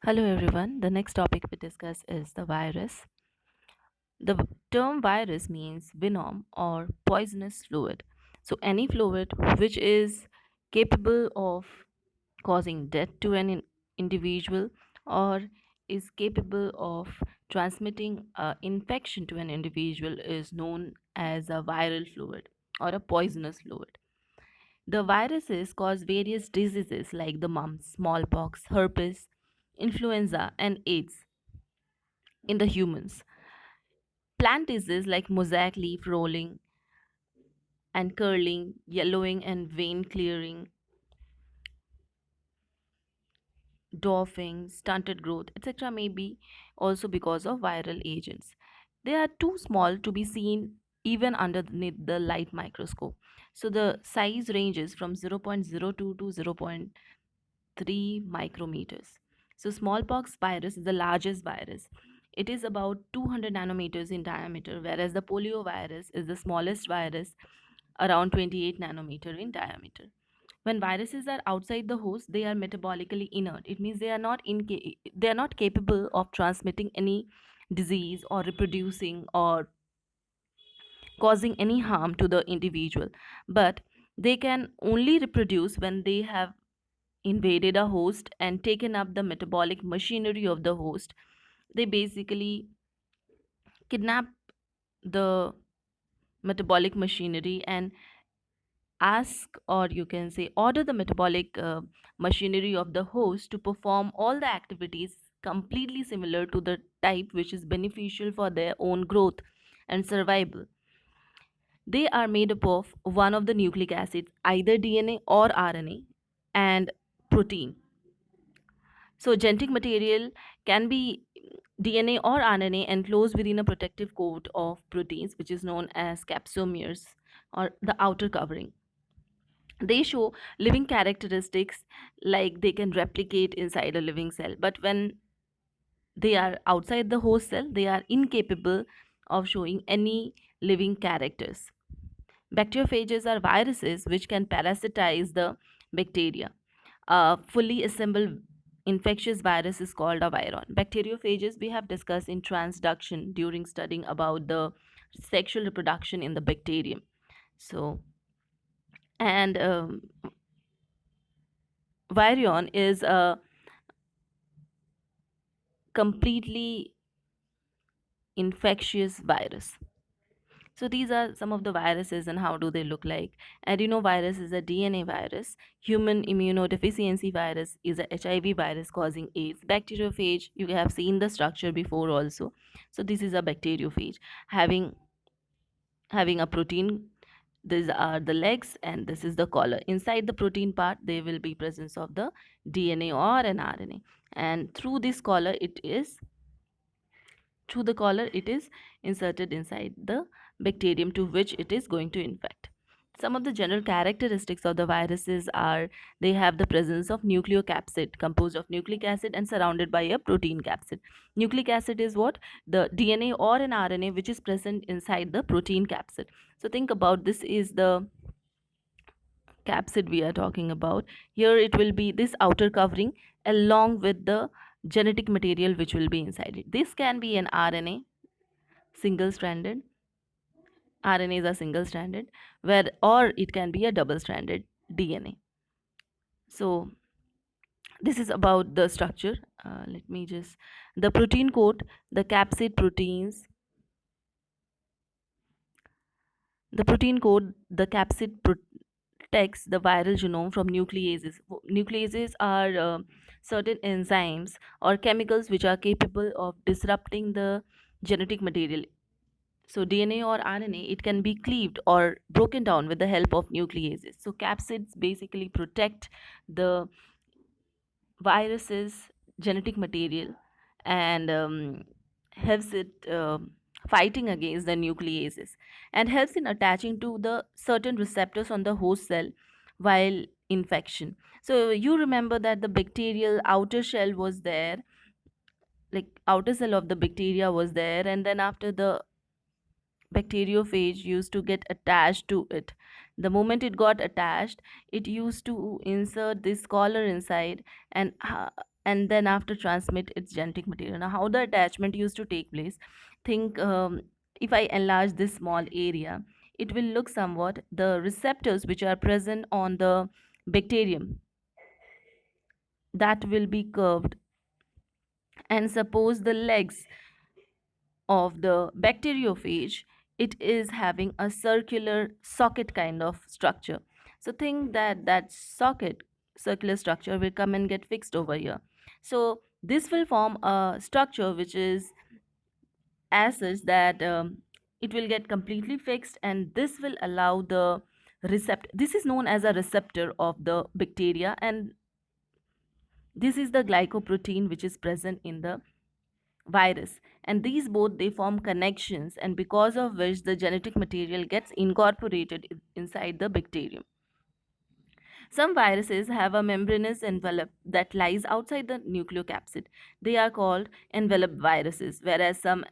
Hello everyone. The next topic we discuss is the virus. The term virus means venom or poisonous fluid. So any fluid which is capable of causing death to an individual or is capable of transmitting infection to an individual is known as a viral fluid or a poisonous fluid. The viruses cause various diseases like the mumps, smallpox, herpes, influenza, and AIDS in the humans. Plant diseases like mosaic leaf rolling and curling, yellowing and vein clearing, dwarfing, stunted growth, etc. may be also because of viral agents. They are too small to be seen even underneath the light microscope. So the size ranges from zero point zero 0.02 to zero point 0.3 micrometers. So smallpox virus is the largest virus. It is about 200 nanometers in diameter, whereas the polio virus is the smallest virus, around 28 nanometer in diameter. When viruses are outside the host, they are metabolically inert. It means they are not capable of transmitting any disease or reproducing or causing any harm to the individual. But they can only reproduce when they have invaded a host and taken up the metabolic machinery of the host. They basically kidnap the metabolic machinery and ask, or you can say order, the metabolic machinery of the host to perform all the activities completely similar to the type which is beneficial for their own growth and survival. They are made up of one of the nucleic acids, either DNA or RNA, and protein. So genetic material can be DNA or RNA enclosed within a protective coat of proteins, which is known as capsomeres or the outer covering. They show living characteristics like they can replicate inside a living cell, but when they are outside the host cell, they are incapable of showing any living characters. Bacteriophages are viruses which can parasitize the bacteria. A fully assembled infectious virus is called a viron. Bacteriophages we have discussed in transduction during studying about the sexual reproduction in the bacterium. So, and virion is a completely infectious virus. So these are some of the viruses and how do they look like. Adenovirus is a DNA virus. Human immunodeficiency virus is a HIV virus causing AIDS. Bacteriophage, you have seen the structure before also. So this is a bacteriophage having a protein. These are the legs and this is the collar. Inside the protein part, there will be presence of the DNA or an RNA. And through the collar it is inserted inside the bacterium to which it is going to infect. Some of the general characteristics of the viruses are they have the presence of nucleocapsid composed of nucleic acid and surrounded by a protein capsid. Nucleic acid is what? The DNA or an RNA which is present inside the protein capsid. So think about, this is the capsid we are talking about. Here it will be this outer covering along with the genetic material which will be inside it. This can be an RNA, single stranded. RNAs are single stranded, where or it can be a double stranded DNA. So this is about the structure. Let me just, the protein code, the capsid proteins, the protein code, the capsid protects the viral genome from nucleases. Nucleases are certain enzymes or chemicals which are capable of disrupting the genetic material. So DNA or RNA, it can be cleaved or broken down with the help of nucleases. So capsids basically protect the virus's genetic material and helps it fighting against the nucleases and helps in attaching to the certain receptors on the host cell while infection. So you remember that the bacterial outer shell was there, like outer cell of the bacteria was there, and then after the bacteriophage used to get attached to it. The moment it got attached, it used to insert this collar inside and and then after transmit its genetic material. Now, how the attachment used to take place? Think, if I enlarge this small area, it will look somewhat the receptors which are present on the bacterium that will be curved, and suppose the legs of the bacteriophage, it is having a circular socket kind of structure. So think that that socket circular structure will come and get fixed over here. So this will form a structure which is as such that it will get completely fixed, and this will allow the receptor, this is known as a receptor of the bacteria, and this is the glycoprotein which is present in the virus, and these both they form connections, and because of which the genetic material gets incorporated inside the bacterium. Some viruses have a membranous envelope that lies outside the nucleocapsid. They are called enveloped viruses, whereas some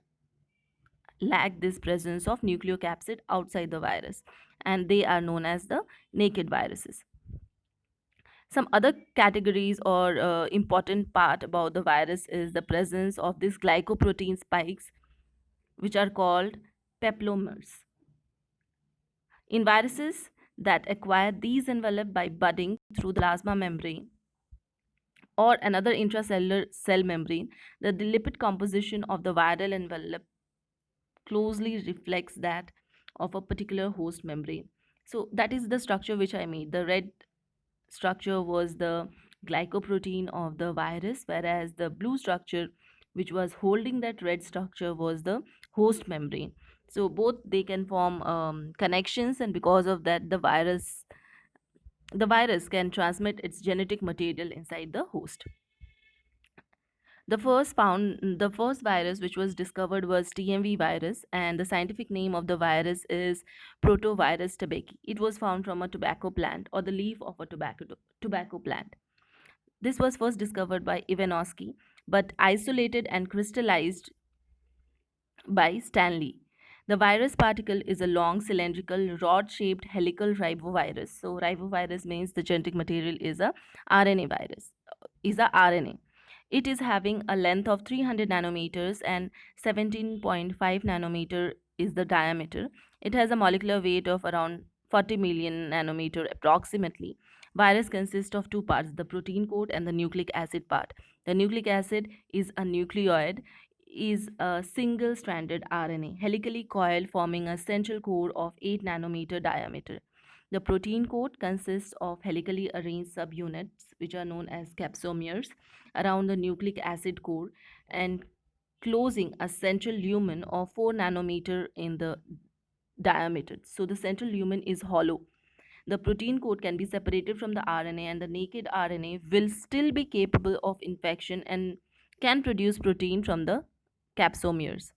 lack this presence of nucleocapsid outside the virus, and they are known as the naked viruses. Some other categories or important part about the virus is the presence of these glycoprotein spikes, which are called peplomers. In viruses that acquire these envelope by budding through the plasma membrane or another intracellular cell membrane, the lipid composition of the viral envelope closely reflects that of a particular host membrane. So that is the structure which I made. The red structure was the glycoprotein of the virus, whereas the blue structure which was holding that red structure was the host membrane. So both they can form connections, and because of that the virus can transmit its genetic material inside the host. The first virus which was discovered was TMV virus, and the scientific name of the virus is Protovirus tabaci. It was found from a tobacco plant or the leaf of a tobacco plant. This was first discovered by Ivanovsky, but isolated and crystallized by Stanley. The virus particle is a long cylindrical rod-shaped helical ribovirus. So ribovirus means the genetic material is a RNA virus, is a RNA. It is having a length of 300 nanometers and 17.5 nanometer is the diameter. It has a molecular weight of around 40 million nanometer approximately. Virus consists of two parts, the protein coat and the nucleic acid part. The nucleic acid is a nucleoid, is a single stranded RNA, helically coiled, forming a central core of 8 nanometer diameter. The protein coat consists of helically arranged subunits, which are known as capsomeres, around the nucleic acid core, and closing a central lumen of 4 nanometer in the diameter. So the central lumen is hollow. The protein coat can be separated from the RNA, and the naked RNA will still be capable of infection and can produce protein from the capsomeres.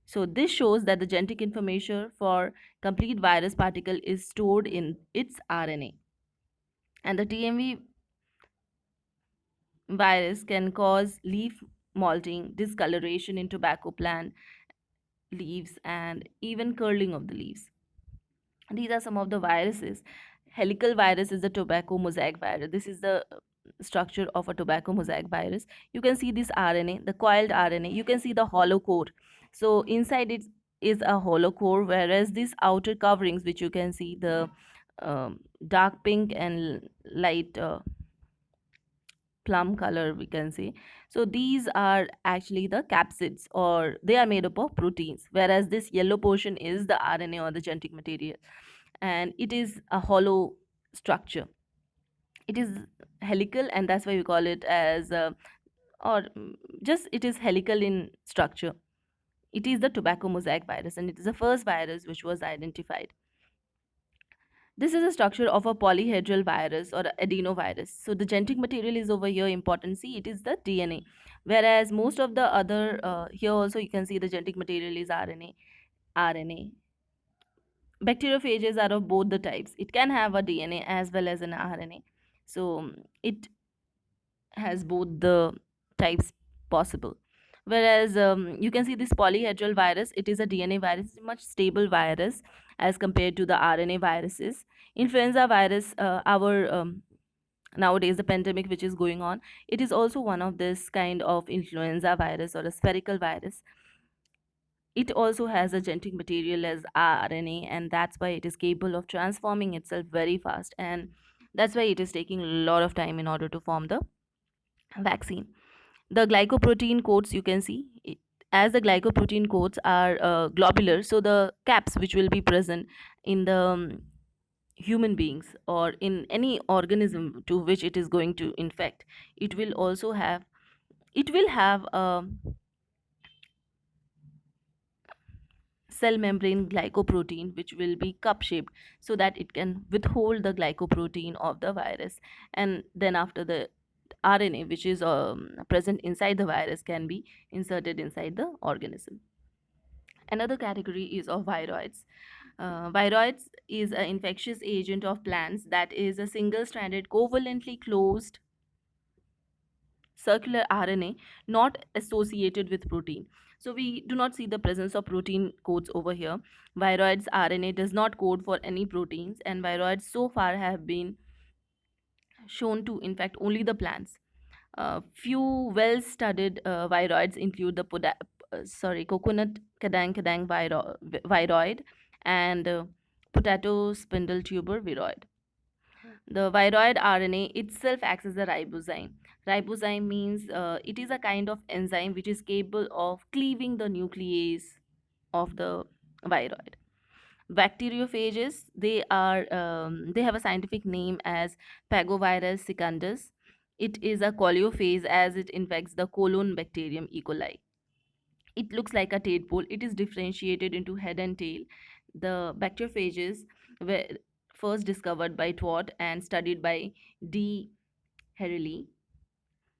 So this shows that the genetic information for complete virus particle is stored in its RNA. And the TMV virus can cause leaf molting, discoloration in tobacco plant leaves, and even curling of the leaves. These are some of the viruses. Helical virus is the tobacco mosaic virus. This is the structure of a tobacco mosaic virus. You can see this RNA, the coiled RNA. You can see the hollow core. So inside it is a hollow core, whereas these outer coverings, which you can see the dark pink and light plum color, we can say. So these are actually the capsids, or they are made up of proteins, whereas this yellow portion is the RNA or the genetic material, and it is a hollow structure. It is helical, and that's why we call it as or just it is helical in structure. It is the tobacco mosaic virus, and it is the first virus which was identified. This is a structure of a polyhedral virus or adenovirus. So the genetic material is over here important. See, it is the DNA. Whereas most of the other, here also you can see the genetic material is RNA. RNA. Bacteriophages are of both the types. It can have a DNA as well as an RNA. So it has both the types possible. Whereas you can see this polyhedral virus, it is a DNA virus, much stable virus as compared to the RNA viruses. Influenza virus, our nowadays, the pandemic which is going on, it is also one of this kind of influenza virus or a spherical virus. It also has a genetic material as RNA, and that's why it is capable of transforming itself very fast. And that's why it is taking a lot of time in order to form the vaccine. The glycoprotein coats, you can see, as the glycoprotein coats are globular, so the caps which will be present in the human beings or in any organism to which it is going to infect, it will also have, it will have a cell membrane glycoprotein which will be cup shaped, so that it can withhold the glycoprotein of the virus. And then after, the RNA which is present inside the virus can be inserted inside the organism. Another category is of viroids. Viroids is an infectious agent of plants that is a single stranded covalently closed circular RNA not associated with protein. So we do not see the presence of protein codes over here. Viroids RNA does not code for any proteins, and viroids so far have been shown to infect only the plants. Few well-studied viroids include the coconut kadang kadang viroid and potato spindle tuber viroid. The viroid RNA itself acts as a ribozyme. Ribozyme means it is a kind of enzyme which is capable of cleaving the nuclease of the viroid. Bacteriophages, they have a scientific name as Pagovirus secundus. It is a coleophase as it infects the colon bacterium E. coli. It looks like a tadpole. It is differentiated into head and tail. The bacteriophages were first discovered by Twort and studied by D. Herrely.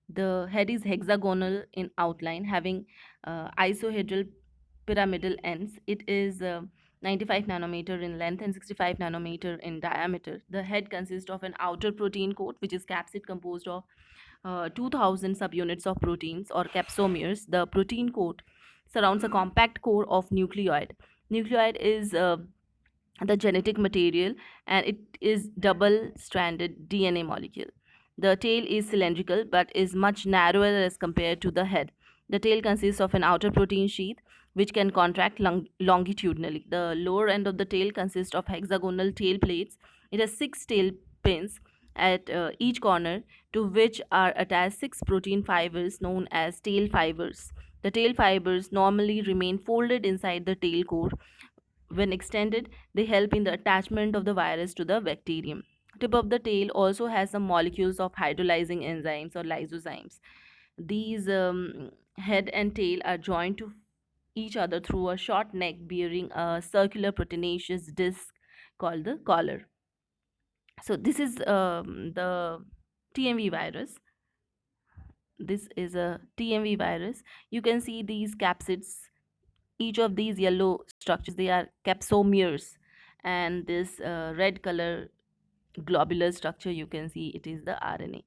The head is hexagonal in outline, having isohedral pyramidal ends. It is 95 nanometer in length and 65 nanometer in diameter. The head consists of an outer protein coat, which is capsid composed of 2000 subunits of proteins or capsomeres. The protein coat surrounds a compact core of nucleoid. Nucleoid is the genetic material, and it is double stranded DNA molecule. The tail is cylindrical but is much narrower as compared to the head. The tail consists of an outer protein sheath which can contract longitudinally. The lower end of the tail consists of hexagonal tail plates. It has six tail pins at each corner, to which are attached six protein fibers known as tail fibers. The tail fibers normally remain folded inside the tail core. When extended, they help in the attachment of the virus to the bacterium. Tip of the tail also has some molecules of hydrolyzing enzymes or lysozymes. These head and tail are joined to each other through a short neck bearing a circular proteinaceous disc called the collar. So this is the TMV virus. This is a TMV virus. You can see these capsids. Each of these yellow structures, they are capsomeres, and this red color globular structure, you can see it is the RNA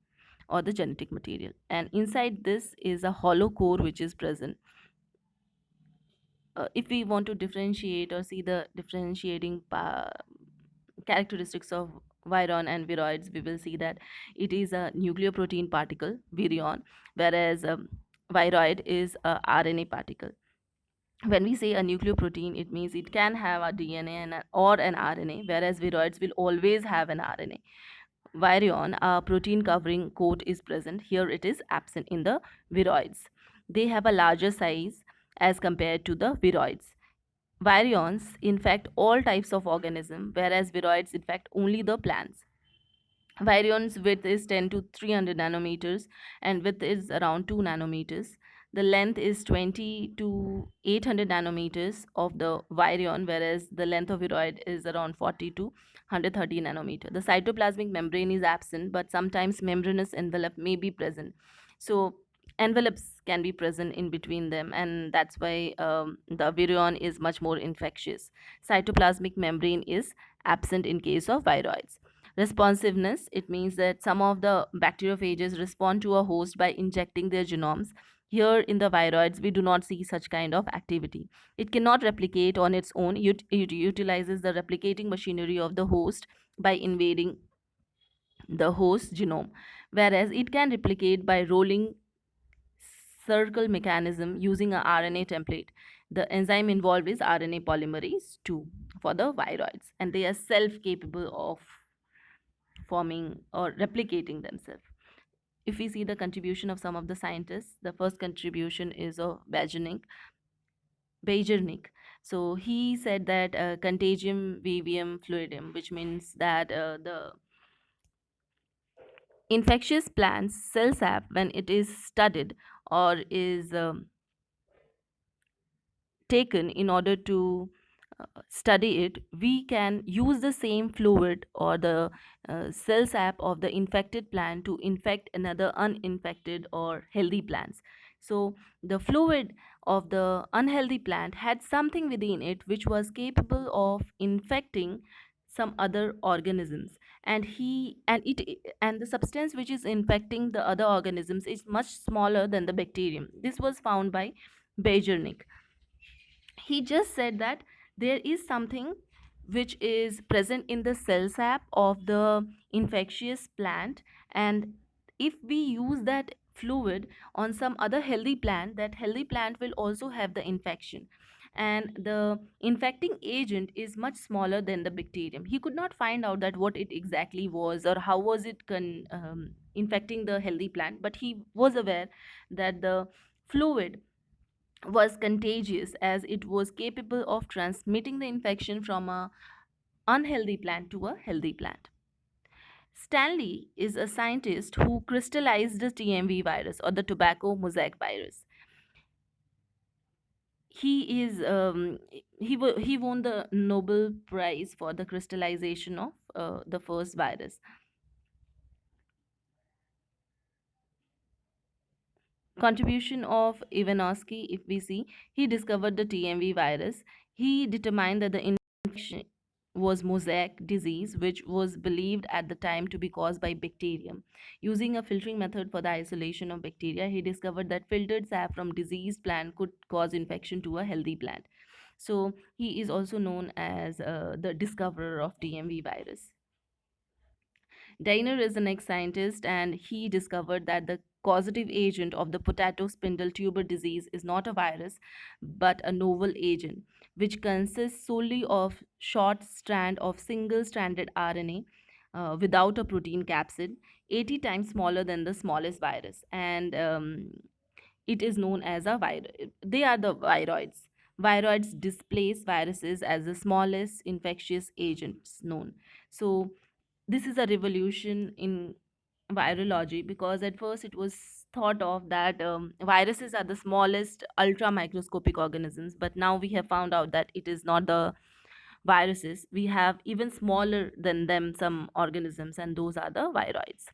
or the genetic material, and inside this is a hollow core which is present. If we want to differentiate or see the differentiating characteristics of viron and viroids, we will see that it is a nucleoprotein particle, virion, whereas viroid is a RNA particle. When we say a nucleoprotein, it means it can have a DNA or an RNA, whereas viroids will always have an RNA. Virion, a protein covering coat, is present. Here it is absent in the viroids. They have a larger size as compared to the viroids. Virions infect all types of organism, whereas viroids infect only the plants. Virion's width is 10 to 300 nanometers and width is around 2 nanometers. The length is 20 to 800 nanometers of the virion, whereas the length of viroid is around 40 to 130 nanometer. The cytoplasmic membrane is absent, but sometimes membranous envelope may be present. So envelopes can be present in between them, and that's why the virion is much more infectious. Cytoplasmic membrane is absent in case of viroids. Responsiveness, it means that some of the bacteriophages respond to a host by injecting their genomes. Here in the viroids, we do not see such kind of activity. It cannot replicate on its own. It utilizes the replicating machinery of the host by invading the host genome, whereas it can replicate by rolling circle mechanism using a RNA template. The enzyme involved is RNA polymerase 2 for the viroids, and they are self capable of forming or replicating themselves. If we see the contribution of some of the scientists, the first contribution is of Bejernik. So he said that contagium vivium fluidum, which means that the infectious plant's cell sap, when it is studied or is taken in order to study it, we can use the same fluid or the cell sap of the infected plant to infect another uninfected or healthy plants. So the fluid of the unhealthy plant had something within it which was capable of infecting some other organisms, and the substance which is infecting the other organisms is much smaller than the bacterium. This was found by Bejernik. He just said that there is something which is present in the cell sap of the infectious plant, and if we use that fluid on some other healthy plant, that healthy plant will also have the infection, and the infecting agent is much smaller than the bacterium. He could not find out that what it exactly was or how was it infecting the healthy plant, but he was aware that the fluid was contagious as it was capable of transmitting the infection from a unhealthy plant to a healthy plant. Stanley is a scientist who crystallized the TMV virus or the tobacco mosaic virus. He won the Nobel Prize for the crystallization of the first virus. Contribution of Ivanovsky, if we see, he discovered the TMV virus. He determined that the infection was mosaic disease, which was believed at the time to be caused by bacterium. Using a filtering method for the isolation of bacteria, he discovered that filtered sap from diseased plant could cause infection to a healthy plant. So he is also known as the discoverer of TMV virus. Dainer is an ex scientist, and he discovered that the causative agent of the potato spindle tuber disease is not a virus but a novel agent, which consists solely of short strand of single stranded RNA without a protein capsid, 80 times smaller than the smallest virus. And it is known as a virus. They are the viroids. Viroids displace viruses as the smallest infectious agents known. So this is a revolution in virology, because at first it was thought of that viruses are the smallest ultra microscopic organisms, but now we have found out that it is not the viruses. We have even smaller than them some organisms, and those are the viroids.